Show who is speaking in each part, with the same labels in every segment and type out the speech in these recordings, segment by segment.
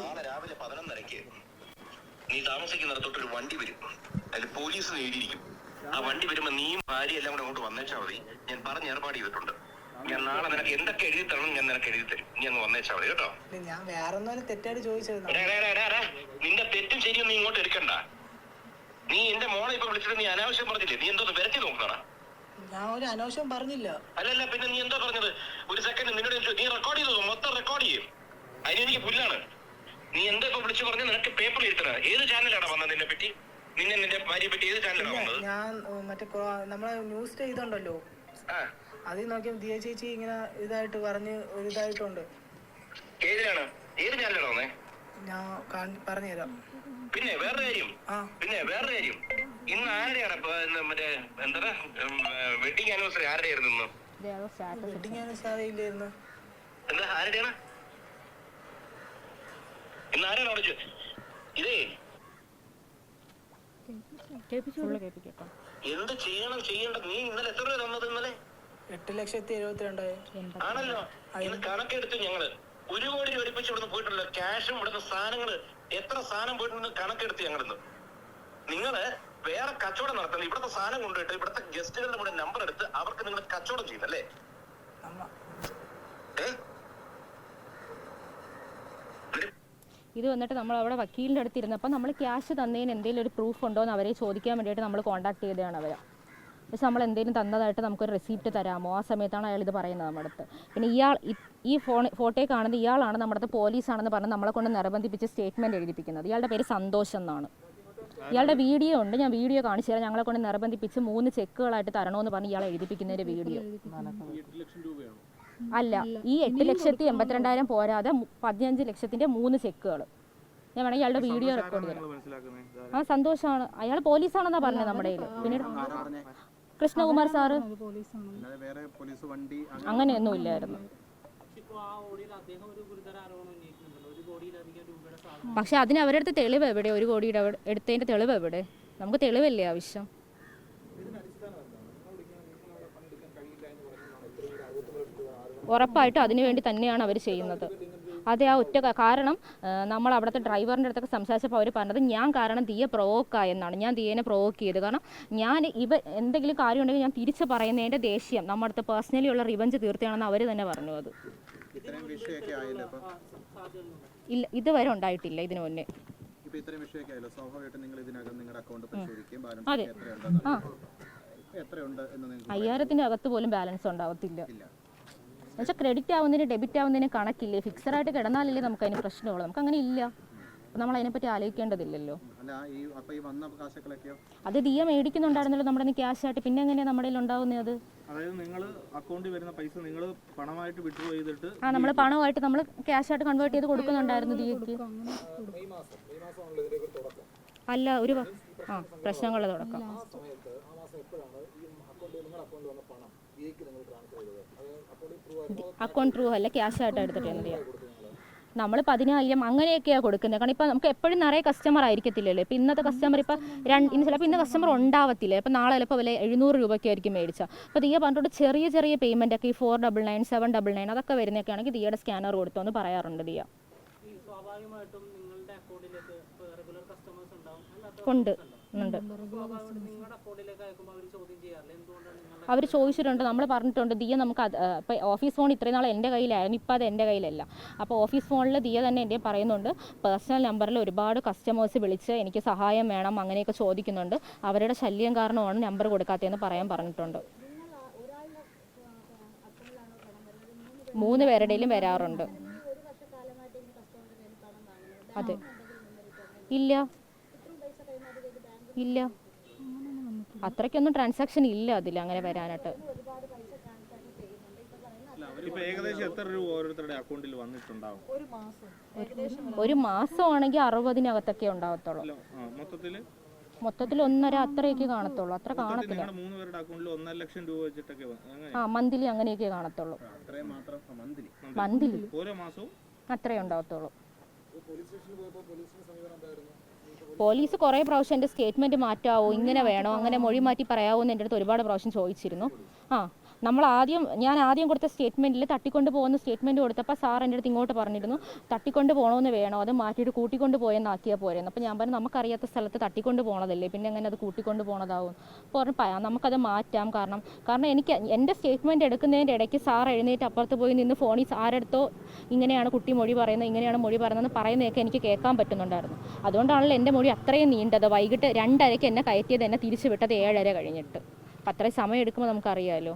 Speaker 1: നാളെ രാവിലെ 11:30 നീ താമസിക്കുന്നിടത്തോട്ടൊരു വണ്ടി വരും. അതിൽ പോലീസ് എഴുതിയിരിക്കും. ആ വണ്ടി വരുമ്പോ നീയും ഭാര്യ എല്ലാം കൂടെ അങ്ങോട്ട് വന്നേച്ചാ മതി. ഞാൻ പറഞ്ഞ് ഏർപ്പാട് ചെയ്തിട്ടുണ്ട്. ഞാൻ നാളെ നിനക്ക് എന്തൊക്കെ എഴുതി തരണം ഞാൻ നിനക്ക് എഴുതി തരും. നീ അങ്ങ് വന്നേച്ചാ മതി കേട്ടോ.
Speaker 2: ഞാൻ വേറെ തെറ്റായിട്ട് ചോദിച്ചത്.
Speaker 1: നിന്റെ തെറ്റും ശരിയും നീ ഇങ്ങോട്ട് എടുക്കണ്ട. നീ എന്റെ മോളെ ഇപ്പൊ വിളിച്ചിട്ട് നീ അനാവശ്യം പറഞ്ഞില്ലേ? നീ എന്തോ വിരട്ടി നോക്കണ?
Speaker 2: ഞാൻ ഒരു അനാവശ്യം പറഞ്ഞില്ല.
Speaker 1: അല്ലല്ല, പിന്നെ നീ എന്താ പറഞ്ഞത്? ഒരു സെക്കൻഡ് നിന്നോട് നീ റെക്കോർഡ് ചെയ്തോ? മൊത്തം റെക്കോർഡ് ചെയ്യും. അതിനെനിക്ക് പുല്ലാണ്. നീ എന്താ ഇപ്പൊ വിളിച്ചു പറഞ്ഞ? നിനക്ക് പേപ്പർ എഴുതണ ഏത് ചാനലാണ് വന്നത്? നിന്നെ പറ്റി നിന്റെ ഭാര്യയെ പറ്റി ഏത് ചാനലാണ് വന്നത്?
Speaker 2: ഞാൻ മറ്റേ നമ്മളെ ന്യൂസ് ചെയ്തോണ്ടല്ലോ, അതിൽ നോക്കിയാൽ ദിയ ചേച്ചി ഇങ്ങനെ ഇതായിട്ട് പറഞ്ഞ് ഒരു ഇതായിട്ടുണ്ട്.
Speaker 1: ഏതിലാണ്? ഏത് ചാനലാണ് വന്നേ?
Speaker 2: ഞാൻ പറഞ്ഞുതരാം.
Speaker 1: പിന്നെ വേറൊരു കാര്യം, ഇന്ന് ആരുടെയാണ് മറ്റേ എന്താ വെഡിങ് ആനിവേഴ്സറി? ആരുടെ ആയിരുന്നു?
Speaker 2: വെഡിങ് ആനിവേഴ്സറി ഇല്ലായിരുന്നു.
Speaker 1: എന്താ ആരുടെയാണ് ഇന്ന്? ആരാണ് വിളിച്ചു? ഇതേ എന്ത് ചെയ്യേണ്ടത്? നീ ഇന്നലെ എത്ര രൂപ തന്നത്? ഇന്നലെ
Speaker 2: 8,72,000
Speaker 1: ആണല്ലോ. ഇന്ന് കണക്കെടുത്ത് ഞങ്ങള് 1 കോടി രൂപ ഒരുമിച്ച് ഇവിടുന്ന് പോയിട്ടുള്ള ക്യാഷും ഇവിടുന്ന് സാധനങ്ങള് എത്ര സാധനം പോയിട്ടുണ്ടെന്ന് കണക്കെടുത്ത് ഞങ്ങളിന്ന്. നിങ്ങള് വേറെ കച്ചവടം നടത്തുന്നത് ഇവിടുത്തെ സാധനം കൊണ്ടുപോയിട്ട് ഇവിടുത്തെ ഗസ്റ്റുകളുടെ കൂടെ നമ്പർ എടുത്ത് അവർക്ക് നിങ്ങൾ കച്ചവടം ചെയ്യുന്നല്ലേ?
Speaker 3: ഇത് വന്നിട്ട് നമ്മൾ അവിടെ വക്കീലിൻ്റെ അടുത്ത് ഇരുന്നപ്പോൾ നമ്മൾ ക്യാഷ് തന്നതിന് എന്തെങ്കിലും ഒരു പ്രൂഫ് ഉണ്ടോ എന്ന് അവരെ ചോദിക്കാൻ വേണ്ടിയിട്ട് നമ്മൾ കോൺടാക്ട് ചെയ്തതാണ് അവരെ. പക്ഷെ നമ്മൾ എന്തെങ്കിലും തന്നതായിട്ട് നമുക്കൊരു റെസിപ്റ്റ് തരാമോ? ആ സമയത്താണ് അയാൾ ഇത് പറയുന്നത് നമ്മുടെ അടുത്ത്. പിന്നെ ഈ ഫോട്ടോയിൽ കാണുന്നത് ഇയാളാണ് നമ്മുടെ അടുത്ത് പോലീസാണെന്ന് പറഞ്ഞ് നമ്മളെ കൊണ്ട് നിർബന്ധിപ്പിച്ച് സ്റ്റേറ്റ്മെൻറ്റ് എഴുതിപ്പിക്കുന്നത്. ഇയാളുടെ പേര് സന്തോഷ് എന്നാണ്. ഇയാളുടെ വീഡിയോ ഉണ്ട്, ഞാൻ വീഡിയോ കാണിച്ചു തരാം. ഞങ്ങളെ കൊണ്ട് നിർബന്ധിപ്പിച്ച് 3 ചെക്കുകളായിട്ട് തരണമെന്ന് പറഞ്ഞ് ഇയാളെ എഴുതിപ്പിക്കുന്നതിൻ്റെ വീഡിയോ. അല്ല, ഈ 8,82,000 പോരാതെ 15 ലക്ഷത്തിൻ്റെ 3 ചെക്കുകൾ. ഞാൻ വേണമെങ്കിൽ ഇയാളുടെ വീഡിയോ റെക്കോർഡ് ചെയ്യാം. ആ സന്തോഷമാണ്, അയാൾ പോലീസാണെന്നാണ് പറഞ്ഞത് നമ്മുടെ കയ്യിൽ. പിന്നീട് കൃഷ്ണകുമാർ സാറ് അങ്ങനെയൊന്നും ഇല്ലായിരുന്നു. പക്ഷെ അതിന് അവരുടെ അടുത്ത് തെളിവ് എവിടെ? 1 കോടിയുടെ എടുത്തതിൻ്റെ തെളിവ് എവിടെ? നമുക്ക് തെളിവല്ലേ ആവശ്യം? ഉറപ്പായിട്ടും അതിനു വേണ്ടി തന്നെയാണ് അവർ ചെയ്യുന്നത്. അതെ, ആ ഒറ്റ കാരണം നമ്മൾ അവിടുത്തെ ഡ്രൈവറിൻ്റെ അടുത്തൊക്കെ സംസാരിച്ചപ്പോൾ അവർ പറഞ്ഞത് ഞാൻ കാരണം ദിയ പ്രൊവോക്കായെന്നാണ്. ഞാൻ ദിയേനെ പ്രൊവോക്ക് ചെയ്ത്. കാരണം ഞാൻ എന്തെങ്കിലും കാര്യം ഉണ്ടെങ്കിൽ ഞാൻ തിരിച്ച് പറയുന്നതിൻ്റെ ദേഷ്യം നമ്മുടെ അടുത്ത് പേഴ്സണലി ഉള്ള റിവഞ്ച് തീർത്തിയാണെന്ന് അവർ തന്നെ പറഞ്ഞു. അത് ഇല്ല, ഇതുവരെ ഉണ്ടായിട്ടില്ല ഇതിനു മുന്നേ. അതെ, 5,000-ൻ്റെ അകത്ത് പോലും ബാലൻസ് ഉണ്ടാവത്തില്ല. എന്നുവെച്ചാൽ ക്രെഡിറ്റ് ആവുന്നതിന് ഡെബിറ്റ് ആവുന്നതിന് കണക്കില്ലേ? ഫിക്സഡായിട്ട് കിടന്നാലല്ലേ നമുക്ക് അതിന് പ്രശ്നമുള്ളൂ. നമുക്ക് അങ്ങനെ ഇല്ല. അപ്പം നമ്മൾ അതിനെപ്പറ്റി ആലോചിക്കേണ്ടതില്ലല്ലോ. അത് ദിയ മേടിക്കുന്നുണ്ടായിരുന്നല്ലോ നമ്മുടെ നിന്ന് ക്യാഷ് ആയിട്ട്. പിന്നെ എങ്ങനെയാണ് നമ്മുടെ കയ്യിൽ ഉണ്ടാവുന്നത്? അത് നമ്മൾ പണമായിട്ട് നമ്മൾ ക്യാഷ് ആയിട്ട് കൺവേർട്ട് ചെയ്ത് കൊടുക്കുന്നുണ്ടായിരുന്നു ദിയക്ക്. അല്ല, ഒരു പ്രശ്നങ്ങളുടെ തുടക്കം. അക്കൗണ്ട് ത്രൂ അല്ല, ക്യാഷ് ആയിട്ട് എടുത്തിട്ട് എന്ത് ചെയ്യാം? നമ്മൾ 10,000 അങ്ങനെയൊക്കെയാണ് കൊടുക്കുന്നത്. കാരണം ഇപ്പം നമുക്ക് എപ്പോഴും നിറയെ കസ്റ്റമർ ആയിരിക്കത്തില്ലല്ലോ. ഇപ്പം ഇന്നത്തെ കസ്റ്റമർ ഇപ്പം ചിലപ്പോൾ ഇന്ന് കസ്റ്റമർ ഉണ്ടാവത്തില്ല. ഇപ്പം നാളെ ചിലപ്പോൾ വില 700 രൂപയ്ക്കായിരിക്കും മേടിച്ചാൽ. അപ്പോൾ ദിയ പറഞ്ഞിട്ട് ചെറിയ ചെറിയ പേയ്മെൻ്റ് ഒക്കെ ഈ 499, 799 അതൊക്കെ വരുന്നതൊക്കെ ആണെങ്കിൽ ദിയയുടെ സ്കാനർ കൊടുത്തോ എന്ന് പറയാറുണ്ട് ദിയ. ഉണ്ട്. അവർ ചോദിച്ചിട്ടുണ്ട്, നമ്മൾ പറഞ്ഞിട്ടുണ്ട് ദിയ നമുക്ക് ഇപ്പോൾ ഓഫീസ് ഫോൺ ഇത്രയും നാൾ എൻ്റെ കയ്യിലായിരുന്നു, ഇപ്പോൾ അത് എൻ്റെ കയ്യിലല്ല. അപ്പോൾ ഓഫീസ് ഫോണിൽ ദിയ തന്നെ എൻ്റെ പറയുന്നുണ്ട് പേഴ്സണൽ നമ്പറിൽ ഒരുപാട് കസ്റ്റമേഴ്സ് വിളിച്ച് എനിക്ക് സഹായം വേണം അങ്ങനെയൊക്കെ ചോദിക്കുന്നുണ്ട്. അവരുടെ ശല്യം കാരണമാണ് നമ്പർ കൊടുക്കാത്തതെന്ന് പറഞ്ഞിട്ടുണ്ട്. 3 പേരുടെയും വരാറുണ്ട്. അതെ, ഇല്ല, അത്രയ്ക്കൊന്നും ട്രാൻസാക്ഷൻ ഇല്ല അതിൽ അങ്ങനെ വരാനായിട്ട്. ഒരു മാസമാണെങ്കിൽ 60-നകത്തൊക്കെ ഉണ്ടാവത്തുള്ളൂ. മൊത്തത്തിൽ 1.5 അത്രയൊക്കെ കാണത്തുള്ളൂ. അത്ര കാണത്തില്ല. മന്ത്ലി അങ്ങനെയൊക്കെ കാണത്തുള്ളൂ. മന്ത്ലി അത്രേ ഉണ്ടാവത്തുള്ളൂ. പോലീസ് കുറേ പ്രാവശ്യം എൻ്റെ സ്റ്റേറ്റ്മെൻറ്റ് മാറ്റാവോ, ഇങ്ങനെ വേണോ, അങ്ങനെ മൊഴി മാറ്റി പറയാവോ എന്ന് എൻ്റെ അടുത്ത് ഒരുപാട് പ്രാവശ്യം ചോദിച്ചിരുന്നു. ഞാൻ ആദ്യം കൊടുത്ത സ്റ്റേറ്റ്മെൻറ്റിൽ തട്ടിക്കൊണ്ട് പോകുന്ന സ്റ്റേറ്റ്മെൻറ്റ് കൊടുത്തപ്പോൾ സാർ എൻ്റെ അടുത്ത് ഇങ്ങോട്ട് പറഞ്ഞിരുന്നു തട്ടിക്കൊണ്ട് പോകണമെന്ന് വേണോ അത് മാറ്റിയിട്ട് കൂട്ടിക്കൊണ്ട് പോയെന്നാക്കിയാൽ പോരെന്ന്. അപ്പോൾ ഞാൻ പറഞ്ഞു നമുക്കറിയാത്ത സ്ഥലത്ത് തട്ടിക്കൊണ്ട് പോകണതല്ലേ, പിന്നെ എങ്ങനെ അത് കൂട്ടിക്കൊണ്ട് പോകണതാവും. അപ്പോൾ നമുക്കത് മാറ്റാം, കാരണം എനിക്ക് എൻ്റെ സ്റ്റേറ്റ്മെൻറ്റ് എടുക്കുന്നതിൻ്റെ ഇടയ്ക്ക് സാർ എഴുന്നേറ്റ് അപ്പുറത്ത് പോയി നിന്ന് ഫോണിൽ ആരെടുത്തോ ഇങ്ങനെയാണ് കുട്ടി മൊഴി പറയുന്നത്, ഇങ്ങനെയാണ് മൊഴി പറയുന്നതെന്ന് പറയുന്നതൊക്കെ എനിക്ക് കേൾക്കാൻ പറ്റുന്നുണ്ടായിരുന്നു. അതുകൊണ്ടാണല്ലോ എൻ്റെ മൊഴി അത്രയും നീണ്ടത്. വൈകിട്ട് 2:30 എന്നെ കയറ്റിയത്, എന്നെ തിരിച്ചു വിട്ടത് 7:30 കഴിഞ്ഞിട്ട്. അപ്പം അത്രയും സമയം എടുക്കുമ്പോൾ നമുക്കറിയാമല്ലോ.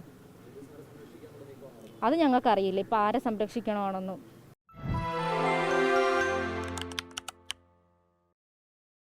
Speaker 3: അത് ഞങ്ങൾക്കറിയില്ല ഇപ്പം ആരെ സംരക്ഷിക്കണമെന്നൊന്നും.